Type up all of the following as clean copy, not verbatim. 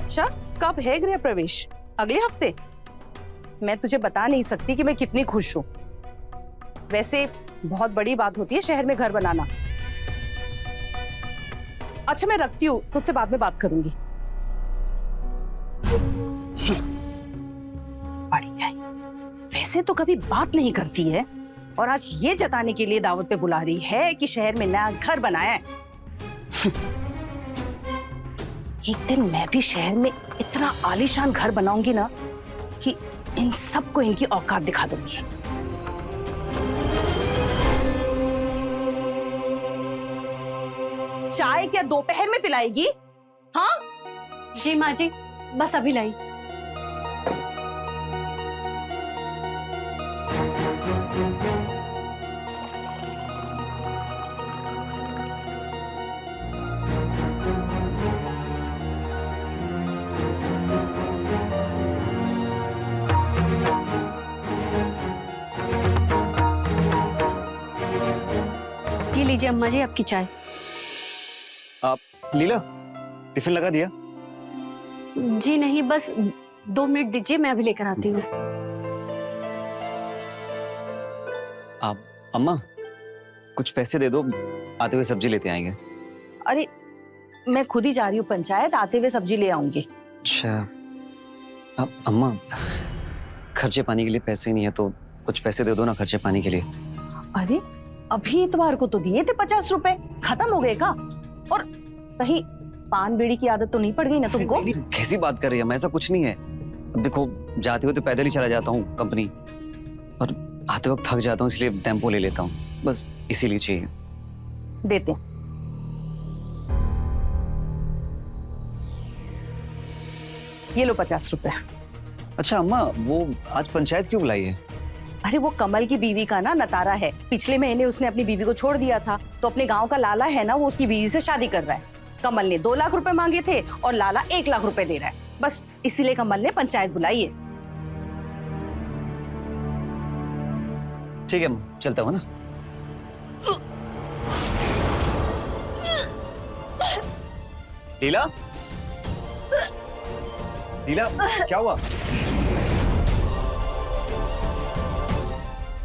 अच्छा, कब है गृह प्रवेश? अगले हफ्ते? मैं तुझे बता नहीं सकती कि मैं कितनी खुश हूँ। वैसे बहुत बड़ी बात होती है शहर में घर बनाना। अच्छा मैं रखती हूँ, तुझसे बाद में बात करूंगी। बढ़िया है। वैसे तो कभी बात नहीं करती है और आज ये जताने के लिए दावत पे बुला रही है कि शहर में नया घर बनाया है। एक दिन मैं भी शहर में इतना आलीशान घर बनाऊंगी ना कि इन सबको इनकी औकात दिखा दूंगी। चाय क्या दोपहर में पिलाएगी? हाँ जी माँ जी, बस अभी लाई। ये लीजिए अम्मा जी आपकी चाय। आप लीला टिफिन लगा दिया? जी नहीं, बस 2 मिनट दीजिए, मैं अभी लेकर आती हूँ। आप अम्मा कुछ पैसे दे दो, आते हुए सब्जी लेते आएंगे। अरे मैं खुद ही जा रही हूँ पंचायत, आते हुए सब्जी ले आऊंगी। अच्छा अब अम्मा खर्चे पानी के लिए पैसे नहीं है तो कुछ पैसे दे दो ना खर्चे पानी के लिए। अरे अभी इतवार को तो दिए थे 50 रुपए, खत्म हो गए का? और कहीं पान बीड़ी की आदत तो नहीं पड़ गई ना तुमको? कैसी बात कर रही है? मैं ऐसा कुछ नहीं है। अब देखो जाते हुए तो पैदल ही चला जाता हूँ कंपनी, और आते वक्त थक जाता हूँ इसलिए टेम्पो ले लेता हूँ, बस इसीलिए चाहिए। देते हैं। ये लो 50 रुपए। अच्छा अम्मा वो आज पंचायत क्यों बुलाई है? अरे वो कमल की बीवी का ना नतारा है। पिछले महीने उसने अपनी बीवी को छोड़ दिया था, तो अपने गांव का लाला है ना, वो उसकी बीवी से शादी कर रहा है। कमल ने 2 लाख रुपए मांगे थे और लाला 1 लाख रुपए दे रहा है। बस इसीलिए कमल ने पंचायत बुलाई है। ठीक है चलता हूँ ना। लीला लीला क्या हुआ?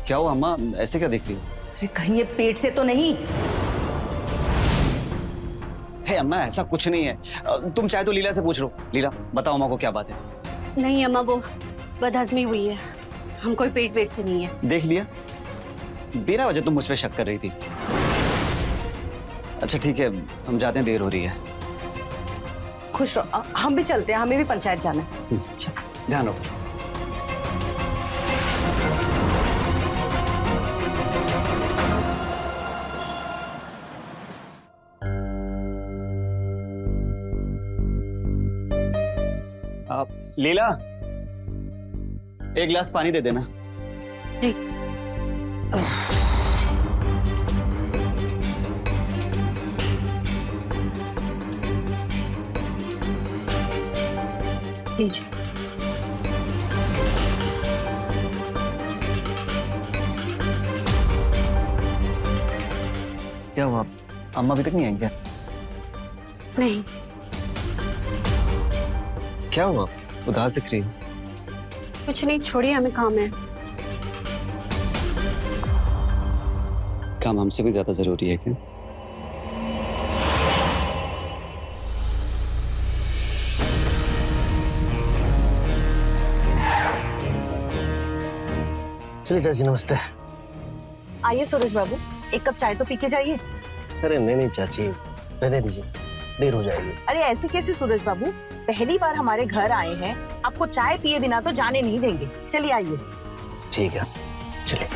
क्या हुआ अम्मा, ऐसे क्या देख रही हो? अरे कहीं ये पेट से तो नहीं? हे अम्मा ऐसा कुछ नहीं है, तुम चाहे तो लीला से पूछ लो। लीला बताओ अम्मा को क्या बात है? नहीं अम्मा, वो बदहजमी हुई है, हम कोई पेट वेट से नहीं है। देख लिया, बिना वजह तुम मुझ पे शक कर रही थी। अच्छा ठीक है हम जाते हैं, देर हो रही है। खुश रहो, हम भी चलते हैं, हमें भी पंचायत जाना है। ध्यान रखो। आप लीला एक गिलास पानी दे देना। जी। लीजिए। क्या हुआ, अम्मा अभी तक नहीं आई क्या? नहीं। क्या हुआ, उदास दिख रही हो? कुछ नहीं, छोड़िए, हमें काम है। काम हमसे भी ज्यादा जरूरी है क्या? चलिए चाची नमस्ते। आइए सूरज बाबू, एक कप चाय तो पी के जाइए। अरे नहीं नहीं चाची, रहने दीजिए, देर हो जाएगी। अरे ऐसे कैसे सूरज बाबू, पहली बार हमारे घर आए हैं, आपको चाय पिए बिना तो जाने नहीं देंगे। चलिए आइए। ठीक है चलिए।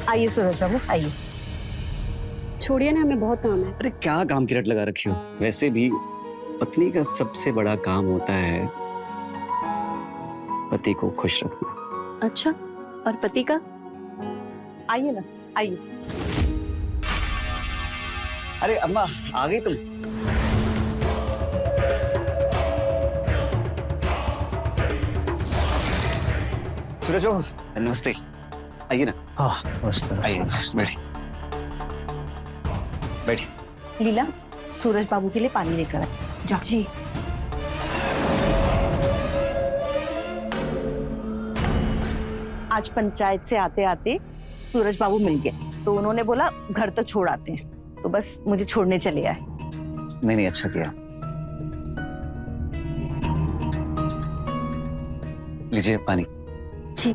आइए सूरज बाबू आइए। छोड़िए ना, हमें बहुत काम है। अरे क्या काम की रट लगा रखी हो? वैसे भी पत्नी का सबसे बड़ा काम होता है पति को खुश रखना। अच्छा, और पति का? आइए ना, आइए। अरे अम्मा आ गई तुम? सूरज बाबू नमस्ते। आइए ना, हाँ मस्त है। आइए बैठिए बैठिए। लीला, सूरज बाबू के लिए पानी लेकर आए। जा। जी। आज पंचायत से आते आते सूरज बाबू मिल गए, तो उन्होंने बोला घर तो छोड़ आते हैं, तो बस मुझे छोड़ने चले आए। नहीं अच्छा किया। लीजिए पानी। जी।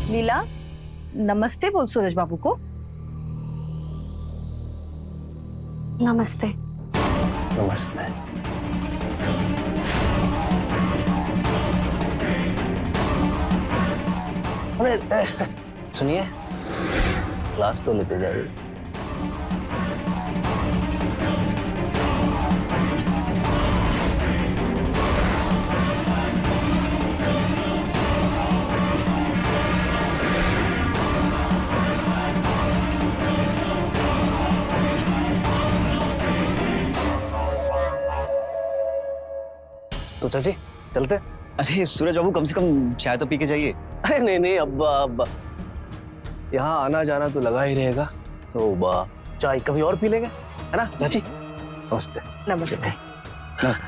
लीला, नमस्ते बोल सूरज बाबू को। नमस्ते। नमस्ते। अरे सुनिए, क्लास तो लेते जाइए। तो चाची चलते? अरे सूरज बाबू, कम से कम चाय तो पी के जाइए। अरे नहीं अब्बा, यहाँ आना जाना तो लगा ही रहेगा, तो चाय कभी और पी लेंगे, है ना चाची? नमस्ते। नमस्ते। नमस्ते।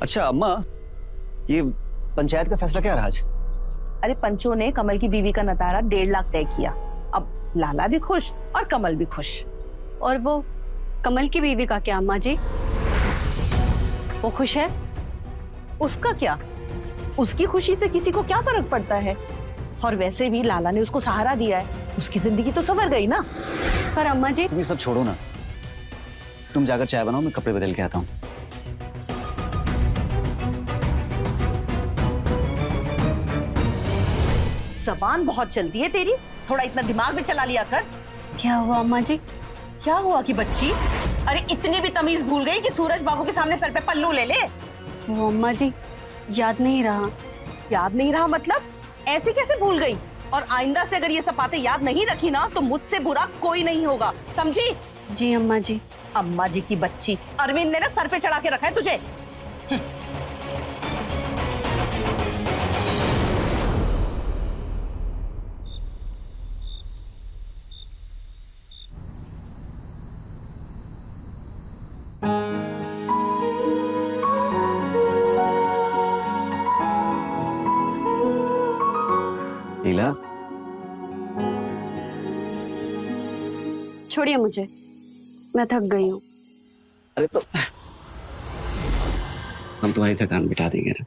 अच्छा अम्मा, ये पंचायत का फैसला क्या रहा आज? अरे पंचों ने कमल की बीवी का नतारा 1.5 लाख तय किया। अब लाला भी खुश और कमल भी खुश। और वो कमल की बीवी का क्या अम्मा जी? वो खुश है? उसका क्या? उसकी खुशी से किसी को क्या फर्क पड़ता है? और वैसे भी लाला ने उसको सहारा दिया है, उसकी जिंदगी तो संवर गई ना। पर अम्मा जी। तुम ये सब छोड़ो ना, तुम जाकर चाय बनाओ, मैं कपड़े बदल के आता हूँ। जबान बहुत चलती है तेरी, थोड़ा इतना दिमाग में चला लिया कर। क्या हुआ अम्मा जी? क्या हुआ कि बच्ची? अरे इतनी भी तमीज भूल गई कि सूरज बाबू के सामने सर पे पल्लू ले ले। वो अम्मा जी याद नहीं रहा। याद नहीं रहा मतलब? ऐसे कैसे भूल गई? और आइंदा से अगर ये सब बातें याद नहीं रखी ना, तो मुझसे बुरा कोई नहीं होगा, समझी? जी अम्मा जी। अम्मा जी की बच्ची, अरविंद ने ना सर पे चढ़ा के रखा है तुझे। लीला, छोड़िए मुझे, मैं थक गई हूँ। अरे तो हम तुम्हारी थकान मिटा देंगे ना।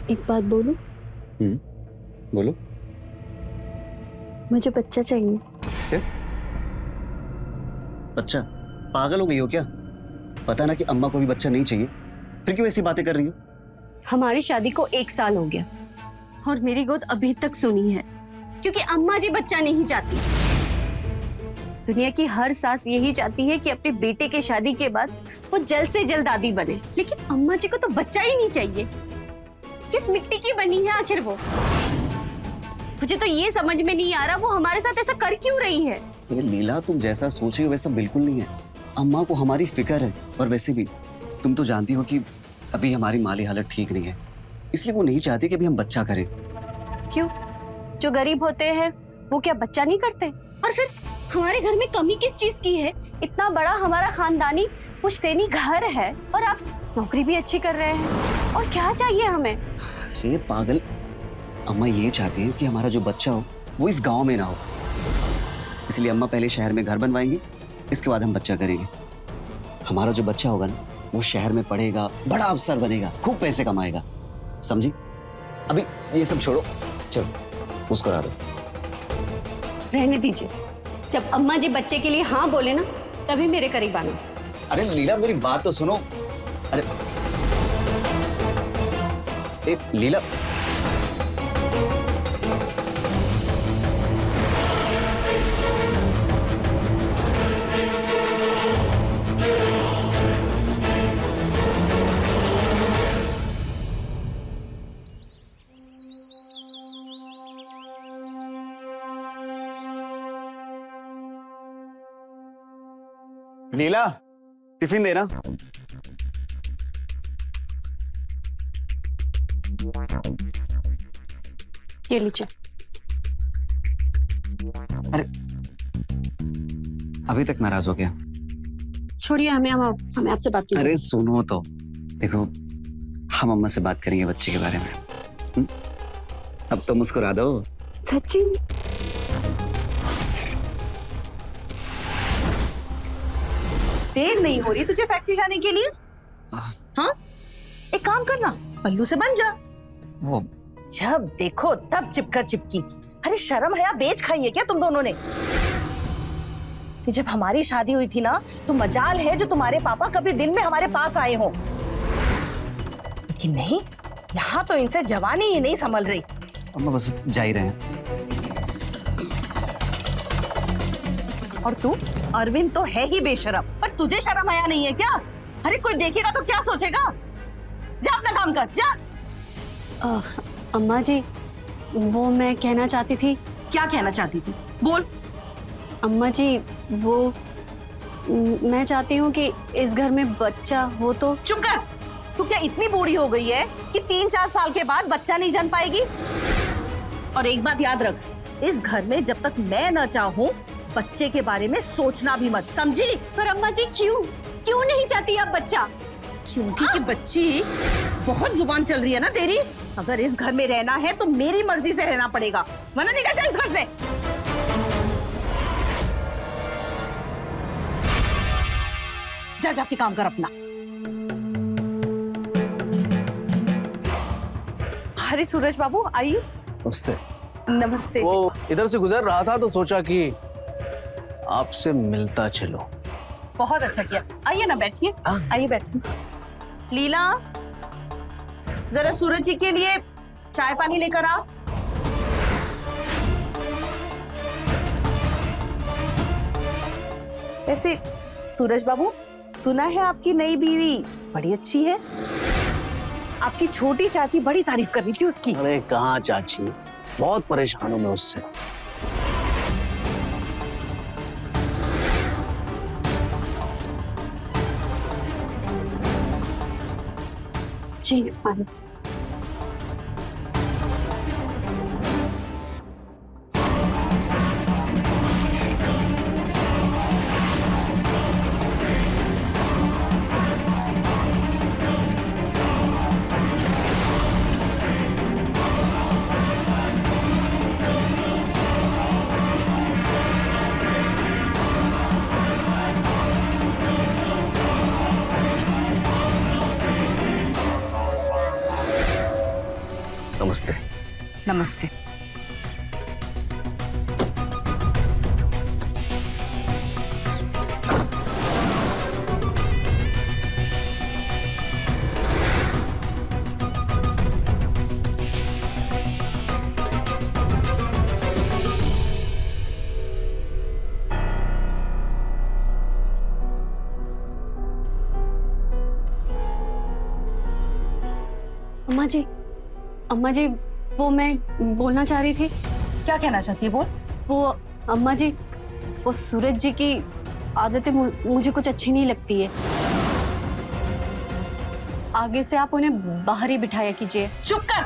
एक बात बोलूं? बोलो। मुझे बच्चा चाहिए। क्या? बच्चा? पागल हो गई हो क्या? पता ना कि अम्मा को भी बच्चा नहीं चाहिए, फिर क्यों ऐसी बातें कर रही हो? हमारी शादी को 1 साल हो गया और मेरी गोद अभी तक सुनी है, क्योंकि अम्मा जी बच्चा नहीं चाहती। दुनिया की हर सास यही चाहती है कि अपने बेटे के शादी के बाद वो जल्द से जल्द दादी बने, लेकिन अम्मा जी को तो बच्चा ही नहीं चाहिए। किस मिट्टी की बनी है आखिर वो? मुझे तो ये समझ में नहीं आ रहा वो हमारे साथ ऐसा कर क्यों रही है। ये लीला, तुम जैसा सोच रही हो वैसा बिल्कुल नहीं है। अम्मा को हमारी फिक्र है, और वैसे भी तुम तो जानती हो कि अभी हमारी माली हालत ठीक नहीं है, इसलिए वो नहीं चाहती कि अभी हम बच्चा करें। क्यों? जो गरीब होते हैं वो क्या बच्चा नहीं करते? और फिर हमारे घर में कमी किस चीज की है? इतना बड़ा हमारा खानदानी पुश्तैनी घर है और आप नौकरी भी अच्छी कर रहे हैं, और क्या चाहिए हमें? ये पागल, अम्मा ये चाहती है कि हमारा जो बच्चा हो वो इस गांव में ना हो, इसलिए अम्मा पहले शहर में घर बनवाएंगी, इसके बाद हम बच्चा करेंगे। हमारा जो बच्चा होगा ना वो शहर में पढ़ेगा, बड़ा अफसर बनेगा, खूब पैसे कमाएगा, समझी? अभी ये सब छोड़ो, चलो मुस्कुरा दो। रहने दीजिए, जब अम्मा जी बच्चे के लिए हाँ बोले ना तभी मेरे करीब आना। अरे लीला, मेरी बात तो सुनो। अरे ए, लीला, लीला, टिफिन देना। ये लीजिए। अरे अभी तक नाराज हो गया? छोड़िए, हमें आपसे बात करनी है। अरे सुनो तो, देखो हम अम्मा से बात करेंगे बच्चे के बारे में। अब तो मुस्कुरा दो। सच्ची? देर नहीं हो रही तुझे फैक्ट्री जाने के लिए? हाँ, एक काम करना, पल्लू से बन जा। वो जब देखो तब चिपका चिपकी। अरे शर्म हया बेच खाई है क्या तुम दोनों ने? कि जब हमारी शादी हुई थी ना तो मजाल है जो तुम्हारे पापा कभी दिन में हमारे पास आए हों, लेकिन नहीं, यहाँ तो इनसे जवानी ही नहीं संभल रही। अम्मा बस जा ही रहे हैं। और तू अरविंद तो है ही बेशरम, पर तुझे शर्म आया नहीं है क्या? अरे कोई देखेगा तो क्या सोचेगा? जा अपना काम कर, जा। अम्मा जी, वो मैं कहना चाहती थी। क्या कहना चाहती थी? बोल। अम्मा जी, वो मैं चाहती हूँ कि इस घर में बच्चा हो तो। चुप कर। तू क्या इतनी बूढ़ी हो गई है कि 3-4 साल के बाद बच्चा नहीं जन्म पाएगी? और एक बात याद रख, इस घर में जब तक मैं न चाहूँ बच्चे के बारे में सोचना भी मत, समझी? पर अम्मा जी क्यों नहीं चाहती आप बच्चा? क्योंकि बच्ची बहुत जुबान चल रही है ना तेरी। अगर इस घर में रहना है तो मेरी मर्जी से रहना पड़ेगा, वरना निकल जा इस घर से। जा जाके काम कर अपना। अरे सूरज बाबू आइए। नमस्ते। नमस्ते। वो इधर से गुजर रहा था तो सोचा कि आपसे मिलता चलो। बहुत अच्छा किया। आइए ना, बैठिए। आइए बैठिए। लीला, जरा सूरज जी के लिए चाय पानी लेकर आओ। वैसे सूरज बाबू, सुना है आपकी नई बीवी बड़ी अच्छी है। आपकी छोटी चाची बड़ी तारीफ कर रही थी उसकी। अरे कहाँ चाची, बहुत परेशान हूं मैं उससे। जी पानी। नमस्ते। नमस्ते। अम्मा जी, वो मैं बोलना चाह रही थी। क्या कहना चाहती है बोल। वो अम्मा जी, वो सूरज जी की आदतें मुझे कुछ अच्छी नहीं लगती है। आगे से आप उन्हें बाहर ही बिठाया कीजिए। चुप कर।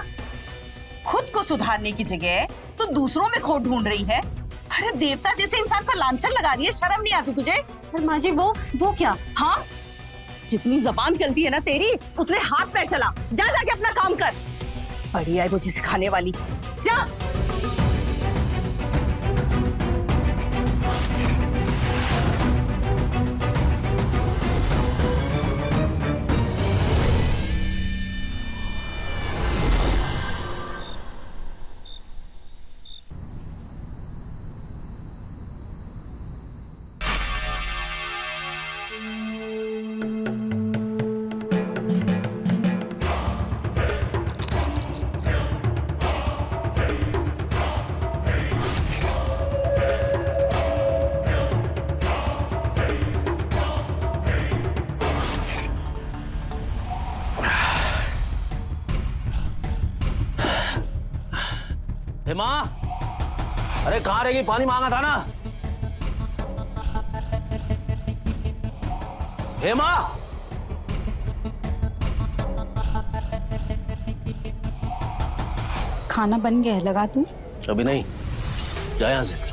खुद को सुधारने की जगह तो दूसरों में खोट ढूंढ रही है। अरे देवता जैसे इंसान पर लांछन लगा रही है, शर्म नहीं आती तुझे? पर माँ जी वो क्या? हाँ, जितनी जबान चलती है ना तेरी, उतने हाथ पैर चला। जा जाके अपना काम कर। बड़ी आई मुझे सिखाने वाली। जा। हेमा, अरे कहाँ रहेगी? पानी मांगा था ना। हेमा, खाना बन गया है, लगा दूं? अभी नहीं, जा यहाँ से।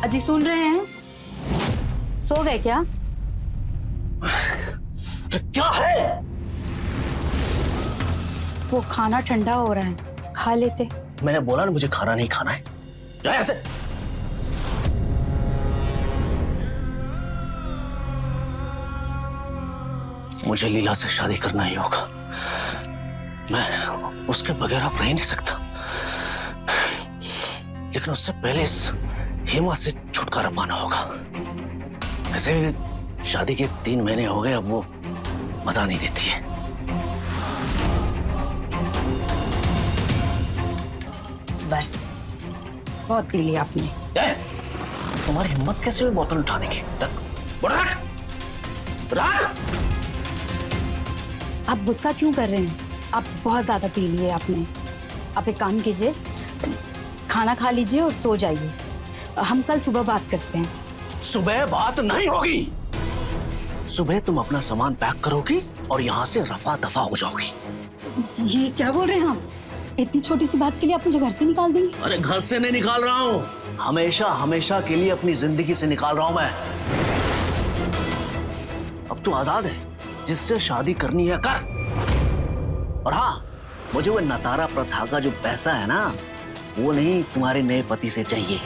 अजी सुन रहे हैं? सो गए क्या? क्या है? वो खाना ठंडा हो रहा है, खा लेते। मैंने बोला ना मुझे खाना नहीं खाना है। जा यहाँ से। मुझे लीला से शादी करना ही होगा। मैं उसके बगैर अब रह नहीं सकता। लेकिन उससे पहले इस हेमा से छुटकारा पाना होगा। वैसे भी शादी के 3 महीने हो गए, अब वो मजा नहीं देती है। बस बहुत पी लिया आपने। तुम्हारी हिम्मत कैसे हुई बोतल उठाने की? रख। आप गुस्सा क्यों कर रहे हैं? आप बहुत ज्यादा पी लिए आपने। आप एक काम कीजिए, खाना खा लीजिए और सो जाइए। हम कल सुबह बात करते हैं। सुबह बात नहीं होगी। सुबह तुम अपना सामान पैक करोगी और यहाँ से रफा दफा हो जाओगी। ये क्या बोल रहे हैं आप? इतनी छोटी सी बात के लिए आप मुझे घर से निकाल देंगे? अरे घर से नहीं निकाल रहा हूँ, हमेशा हमेशा के लिए अपनी जिंदगी से निकाल रहा हूँ मैं। अब तू आजाद है, जिससे शादी करनी है कर। और हाँ, मुझे वो नतारा प्रथा का जो पैसा है ना, वो नहीं तुम्हारे नए पति से चाहिए।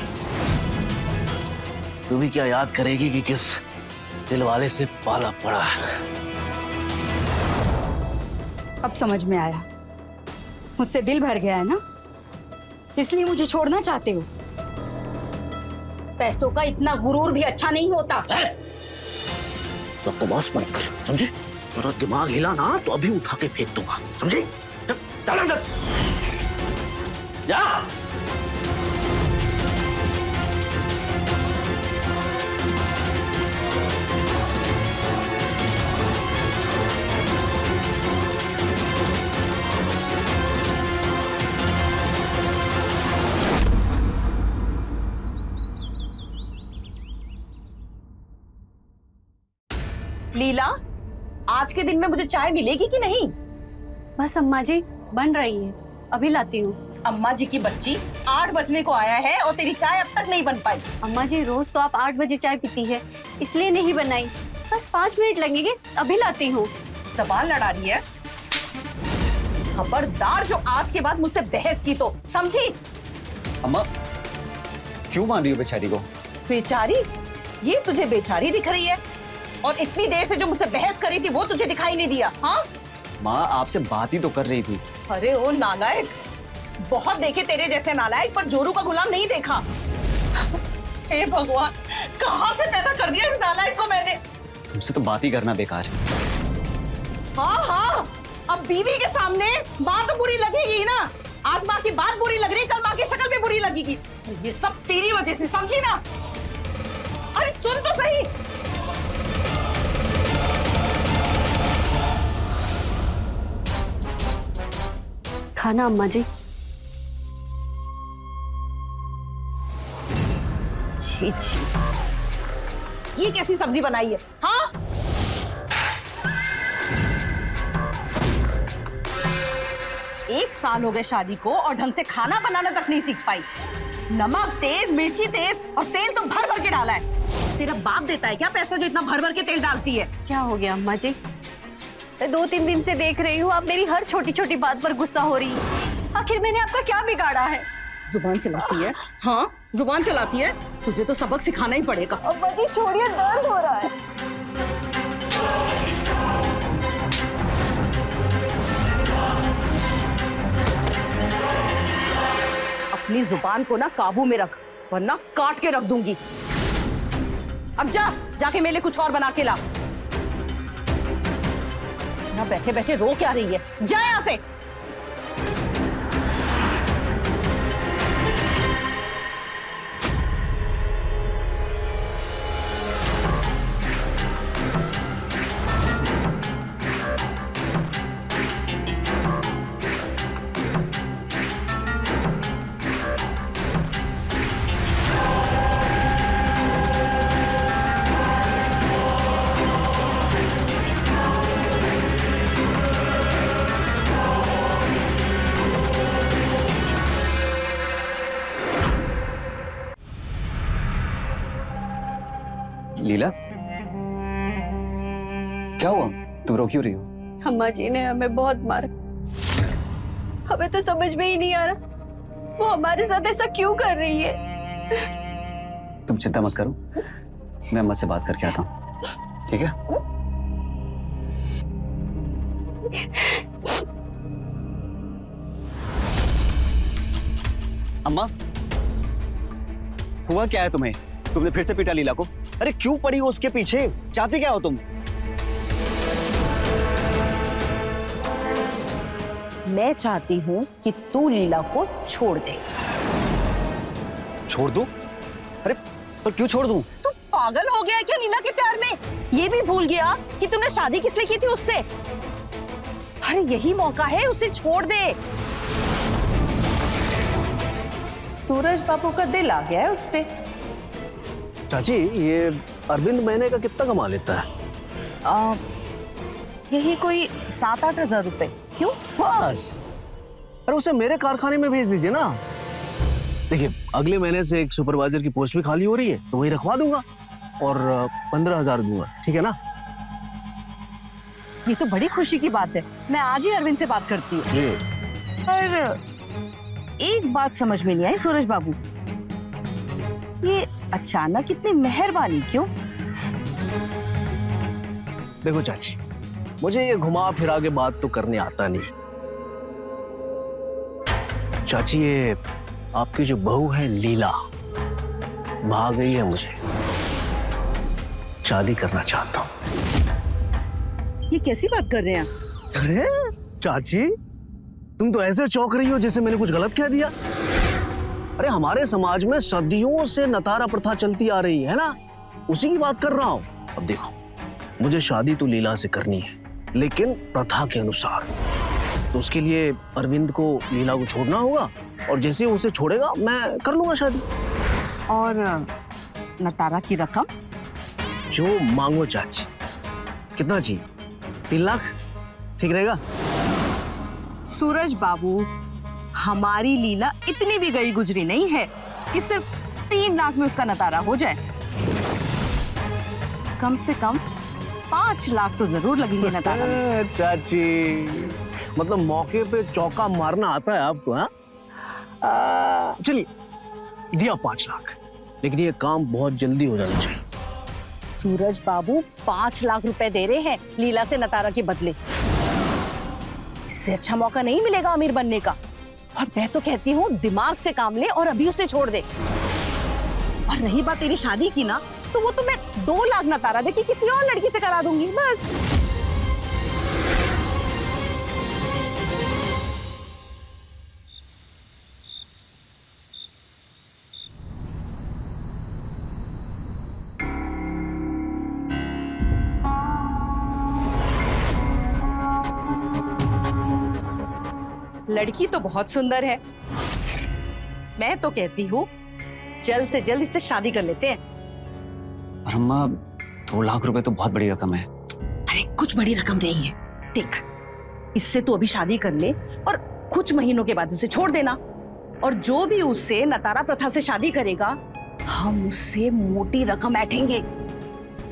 तू भी क्या याद करेगी कि किस दिल वाले से पाला पड़ा। अब समझ में आया, मुझसे दिल भर गया है ना, इसलिए मुझे छोड़ना चाहते हो। पैसों का इतना गुरूर भी अच्छा नहीं होता। तो बकवास मत कर, समझे? तेरा दिमाग हिला ना तो अभी उठा के फेंक दूंगा, समझे? चल अंदर जा। लीला, आज के दिन में मुझे चाय मिलेगी कि नहीं? बस अम्मा जी, बन रही है, अभी लाती हूँ। अम्मा जी की बच्ची 8 बजने को आया है और तेरी चाय अब तक नहीं बन पाई। अम्मा जी, रोज तो आप 8 बजे चाय पीती है, इसलिए नहीं बनाई। बस 5 मिनट लगेंगे, अभी लाती हूँ। जबान लड़ा रही है। खबरदार जो आज के बाद मुझसे बहस की तो, समझी? अम्मा क्यों मान रही हो बेचारी को? बेचारी? ये तुझे बेचारी दिख रही है? और इतनी देर से जो मुझसे बहस करी थी वो तुझे दिखाई नहीं दिया? हाँ माँ, आपसे बात ही तो कर रही थी। अरे ओ नालायक, बहुत देखे तेरे जैसे नालायक, पर जोरू का गुलाम नहीं देखा। हे भगवान, कहाँ से पैदा कर दिया इस नालायक को मैंने। तुमसे तो बात ही करना बेकार है। हाँ हाँ, अब बीवी के सामने माँ तो बुरी लगेगी ना। आज माँ की बात बुरी लग रही, कल माँ की शक्ल भी बुरी लगेगी। ये सब तेरी वजह से, समझी ना? अरे सुन तो सही। खाना अम्मा जी। छी छी, ये कैसी सब्जी बनाई है? हाँ, एक साल हो गए शादी को और ढंग से खाना बनाना तक नहीं सीख पाई। नमक तेज, मिर्ची तेज और तेल तो भर भर के डाला है। तेरा बाप देता है क्या पैसा जो इतना भर भर के तेल डालती है? क्या हो गया अम्मा जी? 2-3 दिन से देख रही हूँ, आप मेरी हर छोटी छोटी बात पर गुस्सा हो रही है। आखिर मैंने आपका क्या बिगाड़ा है? जुबान चलाती है। हाँ, जुबान चलाती है। तुझे तो सबक सिखाना ही पड़ेगा। अम्मा जी छोड़िए, दर्द हो रहा है। अपनी जुबान को ना काबू में रख, वरना काट के रख दूंगी। अब जा, जाके मेरे लिए कुछ और बना के ला। ना बैठे बैठे रो क्या रही है? जा यहाँ से। लीला, क्या हुआ? तुम रो क्यों रही हो? अम्मा जी ने हमें बहुत मारा, हमें तो समझ में ही नहीं आ रहा वो हमारे साथ ऐसा क्यों कर रही है। तुम चिंता मत करो, मैं अम्मा से बात करके आता हूँ, ठीक है? अम्मा, हुआ क्या है तुम्हें? तुमने फिर से पीटा लीला को? अरे क्यों पड़ी हो उसके पीछे? चाहते क्या हो तुम? मैं चाहती हूँ कि तू लीला को छोड़ दे। छोड़ दो? अरे पर क्यों छोड़ दूं? तू पागल हो गया है क्या लीला के प्यार में? ये भी भूल गया कि तुमने शादी किस लिए की थी उससे? अरे यही मौका है, उसे छोड़ दे। सूरज बाबू का दिल आ गया है उस पे। चाची, ये अरविंद महीने का कितना कमा लेता है? यही कोई 7-8 हजार रुपए। क्यों? बस। अरे उसे मेरे कारखाने में भेज दीजिए ना। देखिए, अगले महीने से एक सुपरवाइजर की पोस्ट भी खाली हो रही है, तो वही रखवा दूंगा और 15,000 दूंगा, ठीक है ना? ये तो बड़ी खुशी की बात है। मैं आज ही अरविंद से बात करती हूँ। जी। पर एक बात समझ में नहीं आई सूरज बाबू, ये अचानक इतनी मेहरबानी क्यों? देखो चाची, मुझे ये घुमा फिरा के बात तो करने आता नहीं। चाची, ये आपकी जो बहू है लीला, भाग गई है, मुझे शादी करना चाहता हूँ। ये कैसी बात कर रहे हैं आप? अरे चाची, तुम तो ऐसे चौंक रही हो जैसे मैंने कुछ गलत कह दिया। अरे हमारे समाज में सदियों से नतारा प्रथा चलती आ रही है ना, उसी की बात कर रहा हूँ। अब देखो, मुझे शादी तो लीला से करनी है, लेकिन प्रथा के अनुसार। तो उसके लिए अरविंद को लीला को छोड़ना होगा, और जैसे ही उसे छोड़ेगा मैं कर लूंगा शादी। और नतारा की रकम? जो मांगो चाची। कितना चाहिए? 3 लाख ठीक रहेगा? सूरज बाबू, हमारी लीला इतनी भी गई गुजरी नहीं है कि सिर्फ 3 लाख में उसका नतारा हो जाए। कम से कम 5 लाख तो जरूर लगेंगे नतारा में। चाची, मतलब मौके पे चौका मारना आता है आपको? हाँ, चलिए, दिया 5 लाख, लेकिन ये काम बहुत जल्दी हो जाना चाहिए। सूरज बाबू 5 लाख रुपए दे रहे हैं लीला से नतारा के बदले। इससे अच्छा मौका नहीं मिलेगा अमीर बनने का। और मैं तो कहती हूँ दिमाग से काम ले और अभी उसे छोड़ दे। और रही बात तेरी शादी की ना, तो वो तो मैं 2 लाख नतारा दे के किसी और लड़की से करा दूंगी, बस। लड़की तो बहुत सुंदर है। मैं तो कहती हूँ जल्द से जल्द इससे शादी कर लेते हैं। पर अम्मा, 2 लाख रुपए तो बहुत बड़ी रकम है। अरे कुछ बड़ी रकम नहीं है। देख, इससे तू अभी शादी कर ले और कुछ महीनों के बाद उसे छोड़ देना। और जो भी उससे नतारा प्रथा से शादी करेगा, हम उससे मोटी रकम ऐंठेंगे।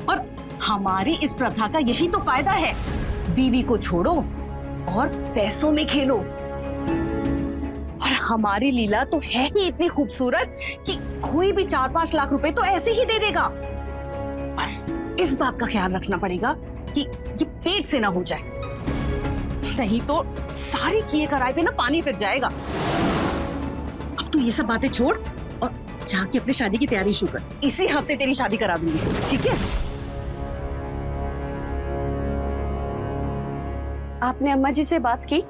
और हमारी इस प्रथा का यही तो फायदा है। बीवी को छोड़ो और पैसों में खेलो। और हमारी लीला तो है ही इतनी खूबसूरत कि कोई भी 4-5 लाख रुपए तो ऐसे ही दे देगा। बस इस बात का ख्याल रखना पड़ेगा कि ये पेट से ना हो जाए, नहीं तो सारी किए कराए पे ना पानी फिर जाएगा। अब तू ये सब बातें छोड़ और जाके अपनी शादी की तैयारी शुरू कर। इसी हफ्ते तेरी शादी करा दूंगी, ठीक है? आपने अम्मा जी से बात की?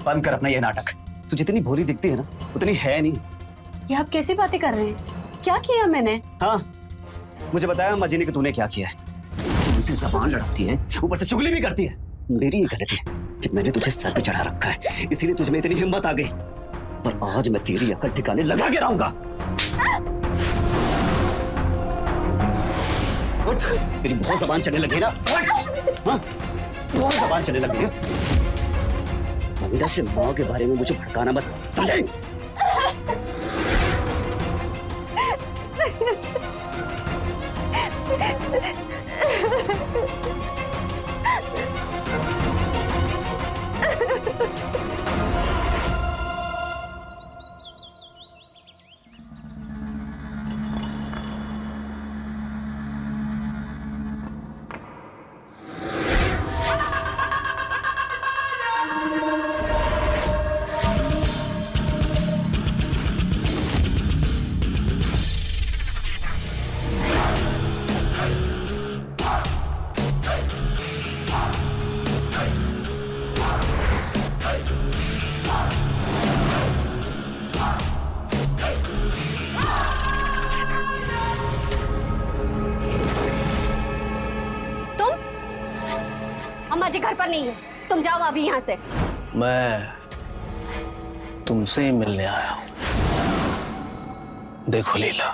बंद कर अपना ये नाटक। तू जितनी भोली दिखती है ना, उतनी है नहीं। ये आप कैसी बातें कर रहे हैं? क्या किया मैंने? हाँ, मुझे बताया अम्मा जी ने कि तूने क्या किया है। तुमसे जबान लड़ाती है, ऊपर से चुगली भी करती है। मेरी ये गलती है कि मैंने तुझे सर पे चढ़ा रखा है, इसीलिए तुझ में इतनी हिम्मत आ गई। पर आज मैं तेरी अकल ठिकाने लगा के रहूंगा। उठ, तेरी बहुत जबान चलने लगी ना। हाँ, बहुत जबान चलने लगी है। बंदा से माँ के बारे में मुझे भड़काना मत, समझे? अम्मा जी घर पर नहीं है, तुम जाओ अभी यहाँ से। मैं तुमसे ही मिलने आया हूं। देखो लीला,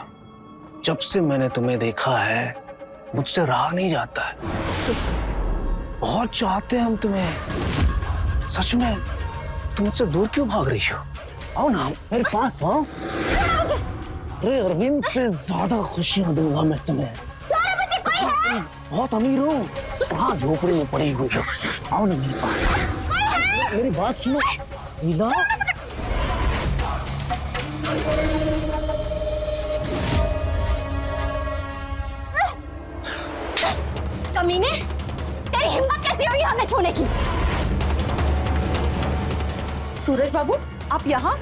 जब से मैंने तुम्हें देखा है मुझसे रहा नहीं जाता है। बहुत चाहते हैं हम तुम्हें। सच में तुम मुझसे दूर क्यों भाग रही हो? आओ ना मेरे पास आओ। अरे अरविंद से ज्यादा खुशियां दूंगा मैं तुम्हें। बहुत अमीर हो, वहाँ झोपड़ी में पड़ी हुई हो। आओ ना मेरे पास। मेरी बात सुनो लीला। कमीने, तेरी हिम्मत कैसे हुई हमें छूने की? सूरज बाबू, आप यहाँ?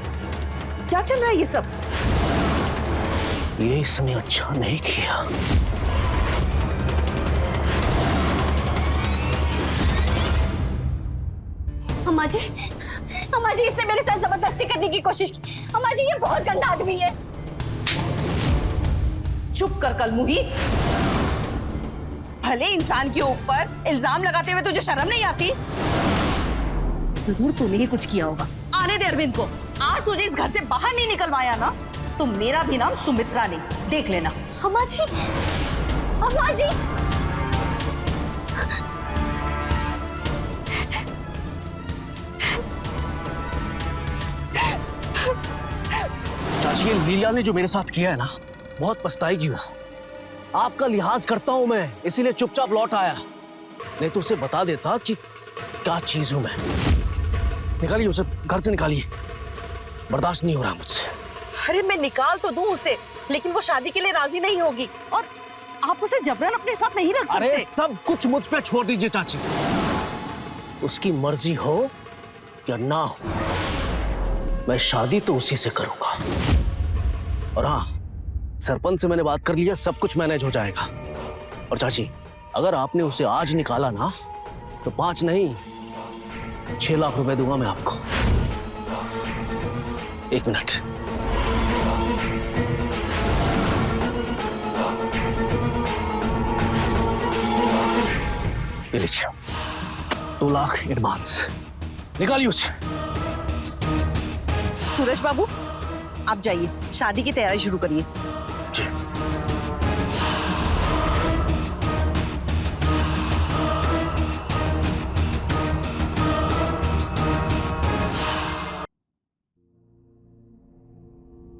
क्या चल रहा है ये सब? ये इसने अच्छा नहीं किया। अम्मा जी, इसने मेरे साथ जबरदस्ती करने की कोशिश की। अम्मा जी, ये बहुत गंदा आदमी है। चुप कर कलमुही। भले इंसान के ऊपर इल्जाम लगाते हुए तुझे शर्म नहीं आती? जरूर तूने ही कुछ किया होगा। आने दे अरविंद को। आज तुझे इस घर से बाहर नहीं निकलवाया ना, तो मेरा भी नाम सुमित्रा नहीं, देख लेना। अम्मा जी, अम्मा जी। चाची, लीला ने जो मेरे साथ किया है ना, बहुत पछताएगी वो। आपका लिहाज करता हूं मैं, इसीलिए चुपचाप लौट आया। नहीं तो उसे बता देता कि क्या चीज हूं मैं। निकालिए उसे, घर से निकालिए। बर्दाश्त नहीं हो रहा मुझसे। अरे मैं निकाल तो दूं उसे, लेकिन वो शादी के लिए राजी नहीं होगी, और आप उसे जबरन अपने साथ नहीं रख सकते। अरे सब कुछ मुझ पे छोड़ दीजिए चाची। उसकी मर्जी हो या ना हो, मैं शादी तो उसी से करूंगा। और हाँ, सरपंच से मैंने बात कर लिया, सब कुछ मैनेज हो जाएगा। और चाची, अगर आपने उसे आज निकाला ना, तो 5 नहीं 6 लाख रुपए दूंगा मैं आपको। 1 मिनट। ये लीजिए, 2 लाख एडवांस। निकालिए उसे। सूरज बाबू, आप जाइए, शादी की तैयारी शुरू करिए। जी।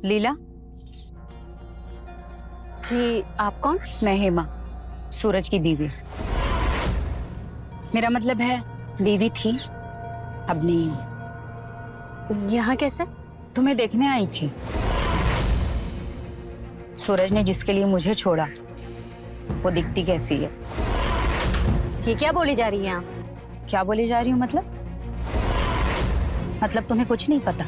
लीला जी, आप कौन? मैं हेमा, सूरज की बीवी। मेरा मतलब है बीवी थी, अब नहीं। यहाँ कैसे? तुम्हें देखने आई थी। सूरज ने जिसके लिए मुझे छोड़ा, वो दिखती कैसी है? ये क्या बोली जा रही है आप? क्या बोली जा रही हूँ मतलब? मतलब तुम्हें कुछ नहीं पता?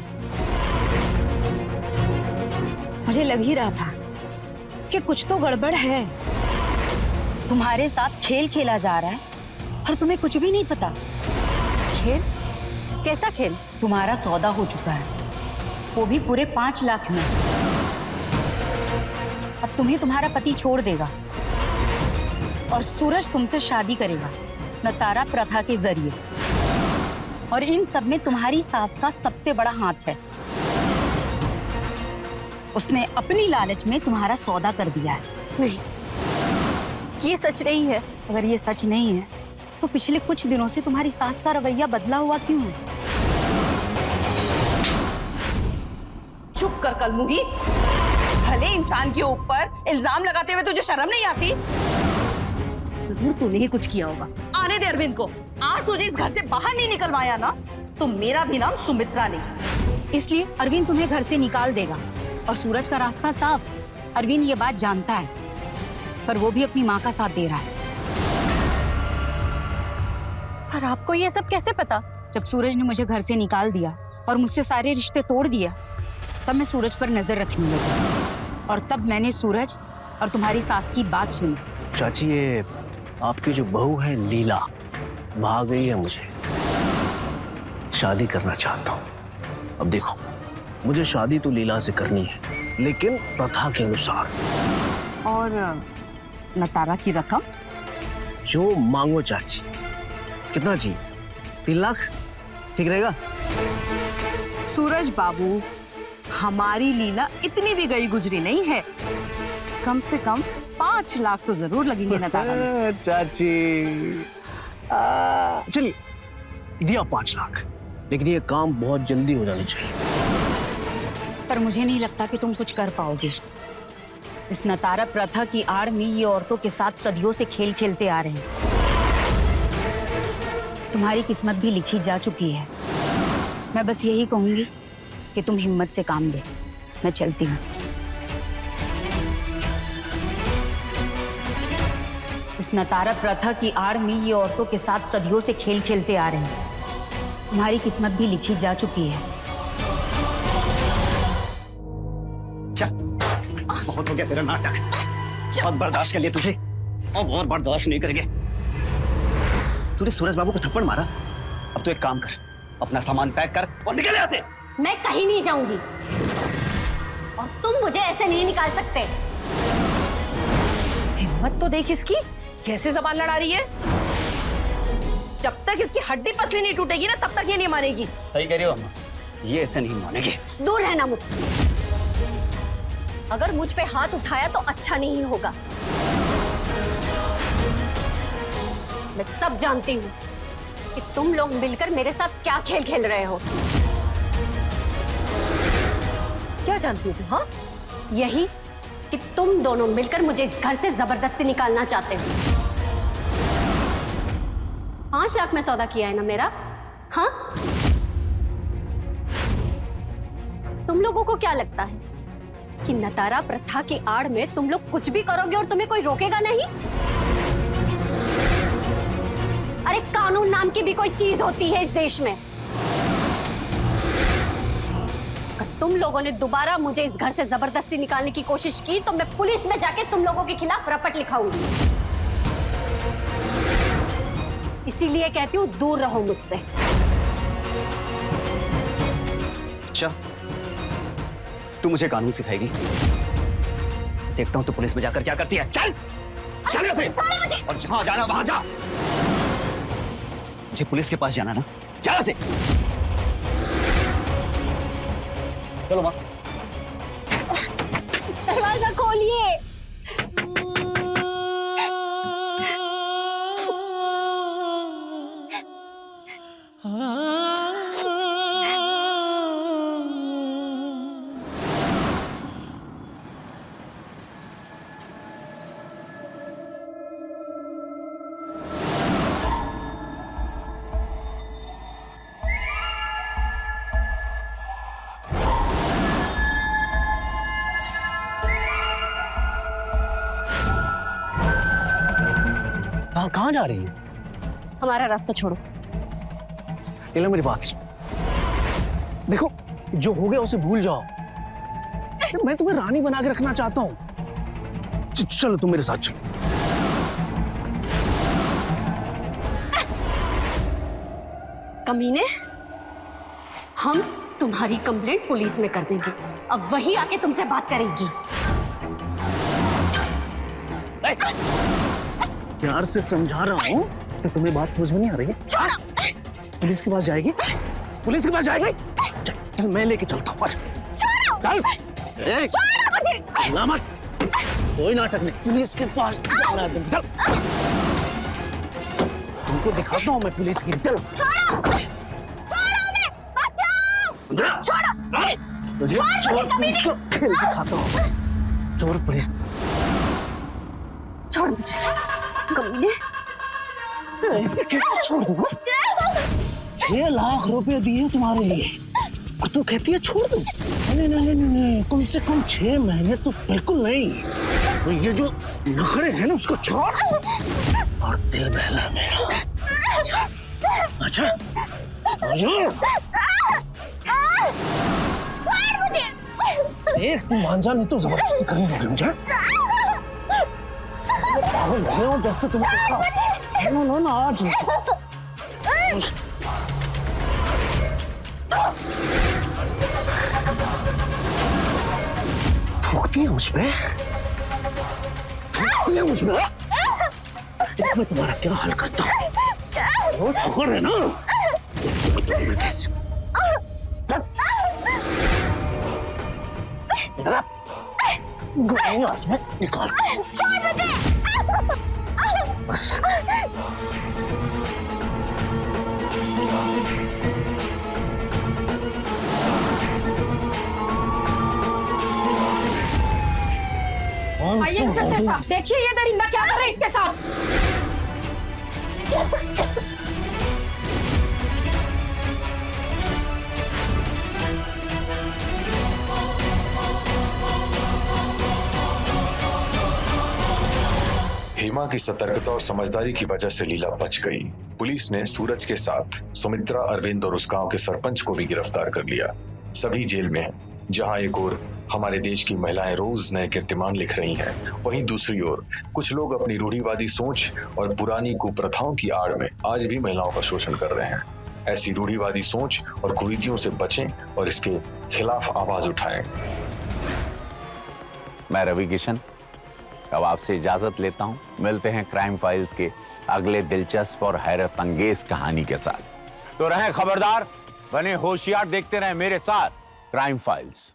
मुझे लग ही रहा था कि कुछ तो गड़बड़ है। तुम्हारे साथ खेल खेला जा रहा है और तुम्हें कुछ भी नहीं पता। खेल? कैसा खेल? तुम्हारा सौदा हो चुका है, वो भी पूरे 5 लाख में। अब तुम्हें तुम्हारा पति छोड़ देगा और सूरज तुमसे शादी करेगा नतारा प्रथा के जरिए। और इन सब में तुम्हारी सास का सबसे बड़ा हाथ है। उसने अपनी लालच में तुम्हारा सौदा कर दिया है। नहीं, ये सच नहीं है। अगर ये सच नहीं है तो पिछले कुछ दिनों से तुम्हारी सास का रवैया बदला हुआ क्यों है? चुप कर कलमुही। भले इंसान के ऊपर इल्जाम लगाते हुए तुझे शर्म नहीं आती? जरूर तूने ही कुछ किया होगा। आने दे अरविंद को। आज तुझे इस घर से बाहर नहीं निकलवाया ना, तो मेरा भी नाम सुमित्रा नहीं। इसलिए अरविंद तुम्हें घर से निकाल देगा और सूरज का रास्ता साफ। अरविंद ये बात जानता है, पर वो भी अपनी माँ का साथ दे रहा है। पर आपको ये सब कैसे पता? जब सूरज ने मुझे घर से निकाल दिया और मुझसे सारे रिश्ते तोड़ दिया, तब मैं सूरज पर नजर रखने लगी। और तब मैंने सूरज और तुम्हारी सास की बात सुनी। चाची, ये आपकी जो बहू है लीला, भाग गई है मुझे। शादी करना चाहता हूँ। अब देखो, मुझे शादी तो लीला से करनी है, लेकिन प्रथा के अनुसार। और नतारा की रकम? जो मांगो चाची। कितना चाहिए? 3 लाख ठीक रहेगा? सूरज बाबू, हमारी लीला इतनी भी गई गुजरी नहीं है। कम से कम 5 लाख तो जरूर लगेंगे नतारा में। चाची चलिए दिया 5 लाख, लेकिन ये काम बहुत जल्दी हो जाना चाहिए। पर मुझे नहीं लगता कि तुम कुछ कर पाओगे। इस नतारा प्रथा की आड़ में ये औरतों के साथ सदियों से खेल खेलते आ रहे हैं। तुम्हारी किस्मत भी लिखी जा चुकी है। मैं बस यही कहूंगी कि तुम हिम्मत से काम लो। मैं चलती हूँ। इस नतारा प्रथा की आड़ में ये औरतों के साथ सदियों से खेल खेलते आ रहे हैं। तुम्हारी किस्मत भी लिखी जा चुकी है। चल, बहुत हो गया तेरा नाटक। बहुत बर्दाश्त कर लिया तुझे, अब और बर्दाश्त नहीं करेंगे। तूने सूरज बाबू को थप्पड़ मारा, अब तू एक काम कर, अपना सामान पैक कर और निकल यहाँ से। मैं कहीं नहीं जाऊंगी और तुम मुझे ऐसे नहीं निकाल सकते। हिम्मत तो देख इसकी, कैसे जबान लड़ा रही है। जब तक इसकी हड्डी पसली नहीं टूटेगी ना, तब तक ये नहीं मानेगी। सही कह रही हो अम्मा, ये ऐसे नहीं मानेगी। दूर रहना मुझसे। अगर मुझ पे हाथ उठाया तो अच्छा नहीं होगा। मैं सब जानती हूँ कि तुम लोग मिलकर मेरे साथ क्या खेल खेल रहे हो। क्या जानती हो तुम? हाँ, यही कि तुम दोनों मिलकर मुझे इस घर से जबरदस्ती निकालना चाहते हो। 5 लाख में सौदा किया है ना मेरा? हाँ, तुम लोगों को क्या लगता है कि नतारा प्रथा की आड़ में तुम लोग कुछ भी करोगे और तुम्हें कोई रोकेगा नहीं? अरे कानून नाम की भी कोई चीज होती है इस देश में। अगर तुम लोगों ने दोबारा मुझे इस घर से जबरदस्ती निकालने की कोशिश की तो मैं पुलिस में जाके तुम लोगों के खिलाफ रपट लिखाऊंगी। इसीलिए कहती हूँ दूर रहो मुझसे। अच्छा, तू मुझे कानून सिखाएगी? देखता हूँ तू पुलिस में जाकर क्या करती है। चल चल यहाँ से। और जहां जाना वहां जा। मुझे पुलिस के पास जाना ना, जा यहाँ से। चलो माँ। दरवाजा खोलिए। कहाँ जा रही है? हमारा रास्ता छोड़ो। ले लो मेरी बात सुन। देखो, जो हो गया उसे भूल जाओ। मैं तुम्हें रानी बना के रखना चाहता हूँ। चलो तुम मेरे साथ चलो। कमीने, हम तुम्हारी कंप्लेंट पुलिस में कर देंगे। अब वही आके तुमसे बात करेगी। प्यार से समझा रहा हूँ तो तुम्हें बात समझ में नहीं आ रही है? पुलिस के पास जाएगी? पुलिस के पास जाएगी? चल मैं लेके चलता हूँ। चल। मत, कोई नाटक नहीं। पुलिस के पास जाना है तुम। तुमको दिखाता हूँ मैं पुलिस की। चलो। तुझे चोर पुलिस को खेल दिखाता हूँ। चोर पुलिस। छोड़ मुझे कमीने। ऐसे कैसे छोड़ दूँ? 6 लाख रुपए दिए तुम्हारे लिए और तू कहती है छोड़ दूँ? नहीं, कम से कम 6 महीने तो बिल्कुल नहीं। तो ये जो नखरे हैं ना उसको छोड़ और दिल बहला मेरा। अच्छा देख, तू मान जा, नहीं तो जबरदस्ती करनी होगी मुझे। पागल हो गया जब से तुम्हें देखा। ना आज ठोकती है मुझ पे। देख मैं तुम्हारा क्या हाल करता हूँ। वो ठोकर है ना। गई आज मैं निकाल। छोड़ मुझे। बस आइए इंस्पेक्टर साहब, देखिए ये दरिंदा क्या कर रहा है इसके साथ। हेमा की सतर्कता और समझदारी की वजह से लीला बच गई। पुलिस ने सूरज के साथ सुमित्रा, अरविंद और उस गांव के सरपंच को भी गिरफ्तार कर लिया। सभी जेल में हैं। जहां एक ओर हमारे देश की महिलाएं रोज नए कीर्तिमान लिख रही हैं, वहीं दूसरी ओर कुछ लोग अपनी रूढ़िवादी सोच और पुरानी कुप्रथाओं की आड़ में आज भी महिलाओं का शोषण कर रहे हैं। ऐसी रूढ़िवादी सोच और कुरीतियों से बचें और इसके खिलाफ आवाज उठाएं। मैं रवि किशन अब आपसे इजाजत लेता हूं। मिलते हैं क्राइम फाइल्स के अगले दिलचस्प और हैरत अंगेज कहानी के साथ। तो रहें खबरदार, बने होशियार, देखते रहें मेरे साथ क्राइम फाइल्स।